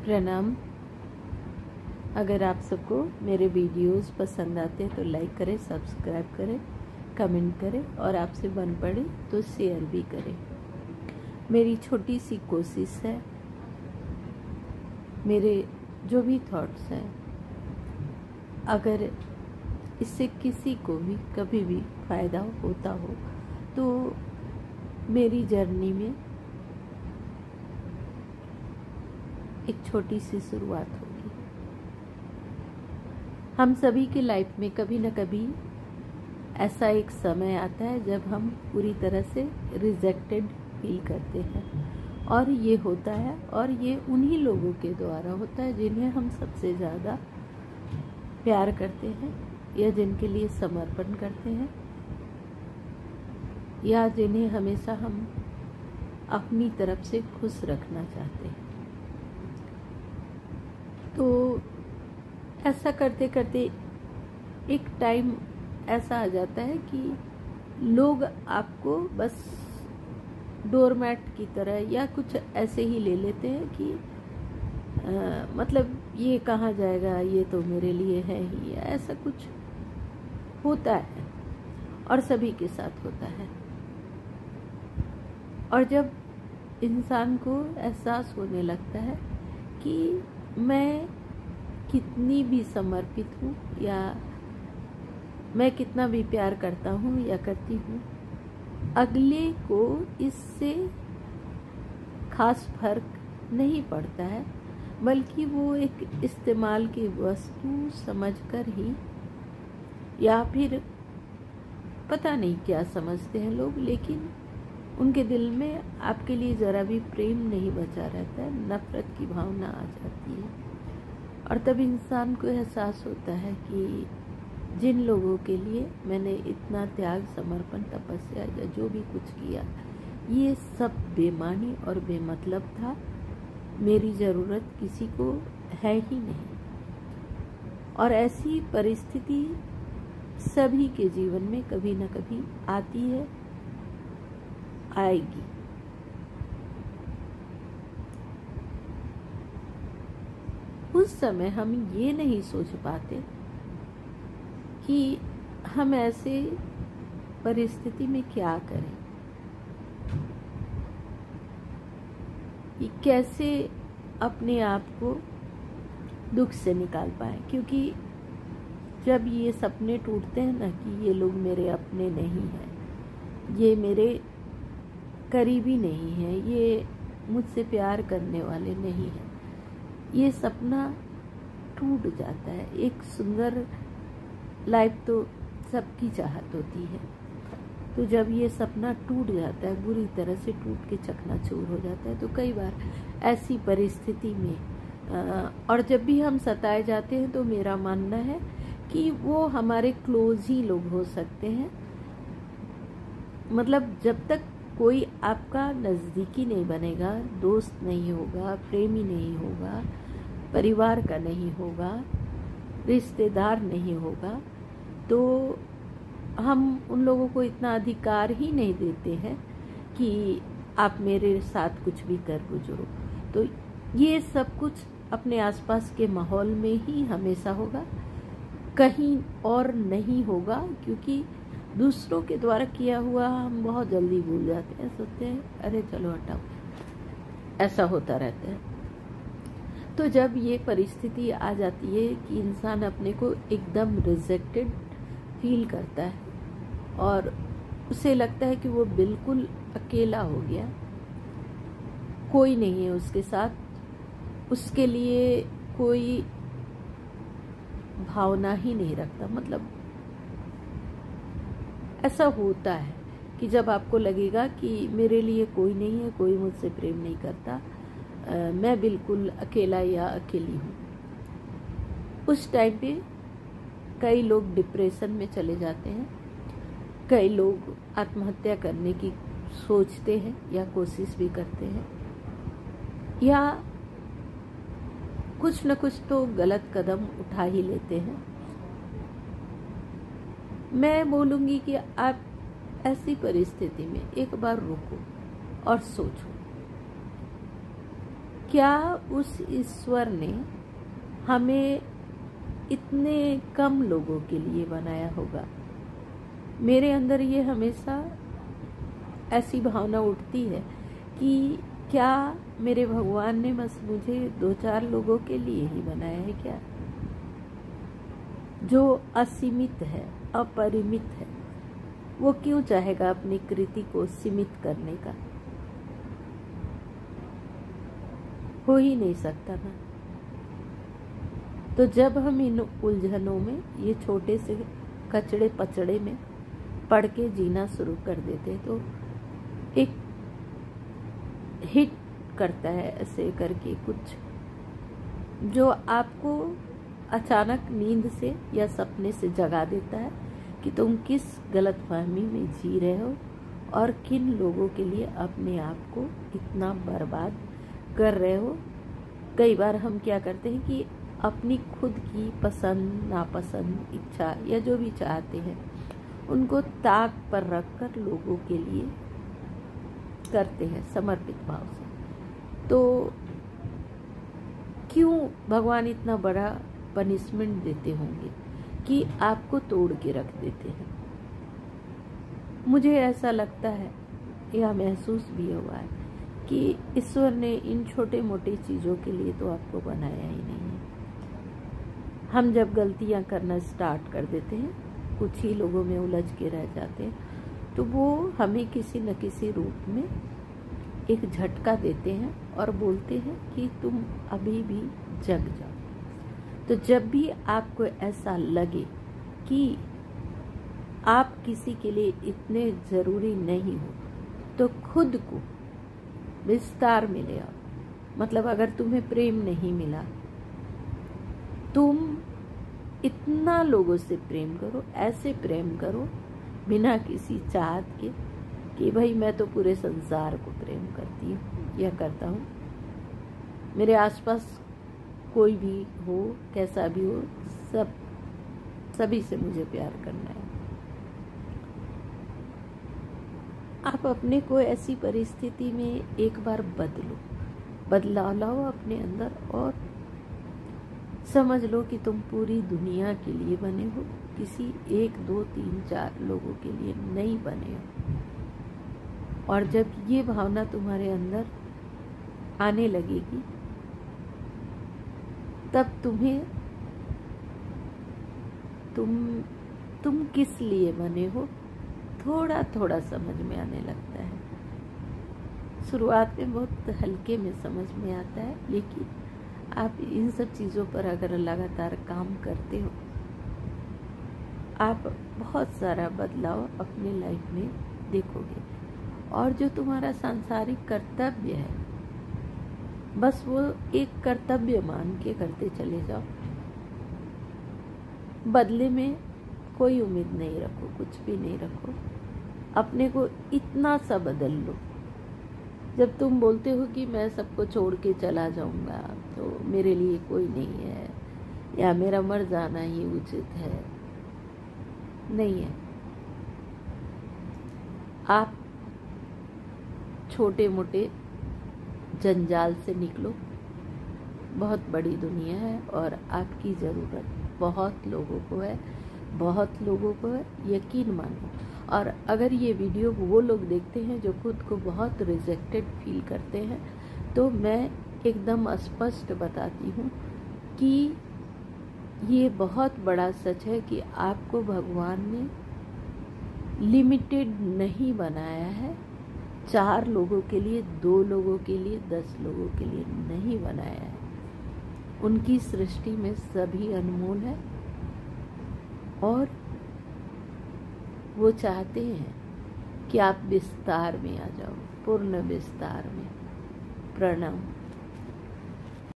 प्रणाम। अगर आप सबको मेरे वीडियोस पसंद आते हैं तो लाइक करें, सब्सक्राइब करें, कमेंट करें और आपसे बन पड़े तो शेयर भी करें। मेरी छोटी सी कोशिश है, मेरे जो भी थॉट्स हैं, अगर इससे किसी को भी कभी भी फ़ायदा होता हो तो मेरी जर्नी में एक छोटी सी शुरुआत होगी। हम सभी के लाइफ में कभी न कभी ऐसा एक समय आता है जब हम पूरी तरह से रिजेक्टेड फील करते हैं, और ये होता है, और ये उन्हीं लोगों के द्वारा होता है जिन्हें हम सबसे ज़्यादा प्यार करते हैं, या जिनके लिए समर्पण करते हैं, या जिन्हें हमेशा हम अपनी तरफ से खुश रखना चाहते हैं। तो ऐसा करते करते एक टाइम ऐसा आ जाता है कि लोग आपको बस डोरमैट की तरह या कुछ ऐसे ही ले लेते हैं कि मतलब ये कहाँ जाएगा, ये तो मेरे लिए है ही, या ऐसा कुछ होता है, और सभी के साथ होता है। और जब इंसान को एहसास होने लगता है कि मैं कितनी भी समर्पित हूँ, या मैं कितना भी प्यार करता हूँ या करती हूँ, अगले को इससे खास फर्क नहीं पड़ता है, बल्कि वो एक इस्तेमाल की वस्तु समझकर ही, या फिर पता नहीं क्या समझते हैं लोग, लेकिन उनके दिल में आपके लिए ज़रा भी प्रेम नहीं बचा रहता है, नफ़रत की भावना आ जाती है। और तब इंसान को एहसास होता है कि जिन लोगों के लिए मैंने इतना त्याग, समर्पण, तपस्या या जो भी कुछ किया, ये सब बेमानी और बेमतलब था। मेरी ज़रूरत किसी को है ही नहीं। और ऐसी परिस्थिति सभी के जीवन में कभी न कभी आती है, आएगी। उस समय हम ये नहीं सोच पाते कि हम ऐसे परिस्थिति में क्या करें, कि कैसे अपने आप को दुख से निकाल पाए। क्योंकि जब ये सपने टूटते हैं ना कि ये लोग मेरे अपने नहीं हैं, ये मेरे करीबी नहीं है, ये मुझसे प्यार करने वाले नहीं हैं, ये सपना टूट जाता है। एक सुंदर लाइफ तो सबकी चाहत होती है, तो जब ये सपना टूट जाता है, बुरी तरह से टूट के चकनाचूर हो जाता है, तो कई बार ऐसी परिस्थिति में और जब भी हम सताए जाते हैं, तो मेरा मानना है कि वो हमारे क्लोज ही लोग हो सकते हैं। मतलब जब तक कोई आपका नज़दीकी नहीं बनेगा, दोस्त नहीं होगा, प्रेमी नहीं होगा, परिवार का नहीं होगा, रिश्तेदार नहीं होगा, तो हम उन लोगों को इतना अधिकार ही नहीं देते हैं कि आप मेरे साथ कुछ भी कर गुजरो। तो ये सब कुछ अपने आसपास के माहौल में ही हमेशा होगा, कहीं और नहीं होगा। क्योंकि दूसरों के द्वारा किया हुआ हम बहुत जल्दी भूल जाते हैं, सोचते हैं अरे चलो हटाओ, ऐसा होता रहता है। तो जब ये परिस्थिति आ जाती है कि इंसान अपने को एकदम रिजेक्टेड फील करता है, और उसे लगता है कि वो बिल्कुल अकेला हो गया, कोई नहीं है उसके साथ, उसके लिए कोई भावना ही नहीं रखता। मतलब ऐसा होता है कि जब आपको लगेगा कि मेरे लिए कोई नहीं है, कोई मुझसे प्रेम नहीं करता, मैं बिल्कुल अकेला या अकेली हूँ, उस टाइम पे कई लोग डिप्रेशन में चले जाते हैं, कई लोग आत्महत्या करने की सोचते हैं या कोशिश भी करते हैं, या कुछ न कुछ तो गलत कदम उठा ही लेते हैं। मैं बोलूँगी कि आप ऐसी परिस्थिति में एक बार रुको और सोचो क्या उस ईश्वर ने हमें इतने कम लोगों के लिए बनाया होगा? मेरे अंदर ये हमेशा ऐसी भावना उठती है कि क्या मेरे भगवान ने बस मुझे 2-4 लोगों के लिए ही बनाया है क्या? जो असीमित है, अपरिमित है, वो क्यों चाहेगा अपनी कृति को सीमित करने का? हो ही नहीं सकता ना। तो जब हम इन उलझनों में, ये छोटे से कचड़े पचड़े में पड़ के जीना शुरू कर देते तो एक हिट करता है ऐसे करके कुछ, जो आपको अचानक नींद से या सपने से जगा देता है कि तुम किस गलतफहमी में जी रहे हो और किन लोगों के लिए अपने आप को इतना बर्बाद कर रहे हो। कई बार हम क्या करते हैं कि अपनी खुद की पसंद नापसंद, इच्छा या जो भी चाहते हैं उनको ताक पर रखकर लोगों के लिए करते हैं समर्पित भाव से। तो क्यों भगवान इतना बड़ा पनिशमेंट देते होंगे कि आपको तोड़ के रख देते हैं? मुझे ऐसा लगता है, या महसूस भी हुआ है कि ईश्वर ने इन छोटे मोटे चीज़ों के लिए तो आपको बनाया ही नहीं है। हम जब गलतियां करना स्टार्ट कर देते हैं, कुछ ही लोगों में उलझ के रह जाते हैं, तो वो हमें किसी न किसी रूप में एक झटका देते हैं और बोलते हैं कि तुम अभी भी जग जाओ। तो जब भी आपको ऐसा लगे कि आप किसी के लिए इतने ज़रूरी नहीं हो, तो खुद को विस्तार में ले आओ। मतलब अगर तुम्हें प्रेम नहीं मिला, तुम इतना लोगों से प्रेम करो, ऐसे प्रेम करो बिना किसी चाहत के कि भाई मैं तो पूरे संसार को प्रेम करती हूँ या करता हूँ, मेरे आसपास कोई भी हो, कैसा भी हो, सभी से मुझे प्यार करना है। आप अपने को ऐसी परिस्थिति में एक बार बदलाव लाओ अपने अंदर और समझ लो कि तुम पूरी दुनिया के लिए बने हो, किसी 1, 2, 3, 4 लोगों के लिए नहीं बने हो। और जब ये भावना तुम्हारे अंदर आने लगेगी, तब तुम किस लिए बने हो थोड़ा थोड़ा समझ में आने लगता है। शुरुआत में बहुत हल्के में समझ में आता है, लेकिन आप इन सब चीज़ों पर अगर लगातार काम करते हो, आप बहुत सारा बदलाव अपने लाइफ में देखोगे। और जो तुम्हारा सांसारिक कर्तव्य है, बस वो एक कर्तव्य मान के करते चले जाओ। बदले में कोई उम्मीद नहीं रखो, कुछ भी नहीं रखो। अपने को इतना सा बदल लो, जब तुम बोलते हो कि मैं सबको छोड़ के चला जाऊंगा तो मेरे लिए कोई नहीं है या मेरा मर जाना ही उचित है, नहीं है। आप छोटे मोटे जंजाल से निकलो। बहुत बड़ी दुनिया है और आपकी ज़रूरत बहुत लोगों को है, बहुत लोगों को है, यकीन मानो। और अगर ये वीडियो वो लोग देखते हैं जो खुद को बहुत रिजेक्टेड फील करते हैं, तो मैं एकदम स्पष्ट बताती हूँ कि ये बहुत बड़ा सच है कि आपको भगवान ने लिमिटेड नहीं बनाया है। 4 लोगों के लिए, 2 लोगों के लिए, 10 लोगों के लिए नहीं बनाया है। उनकी सृष्टि में सभी अनमोल है और वो चाहते हैं कि आप विस्तार में आ जाओ, पूर्ण विस्तार में। प्रणाम।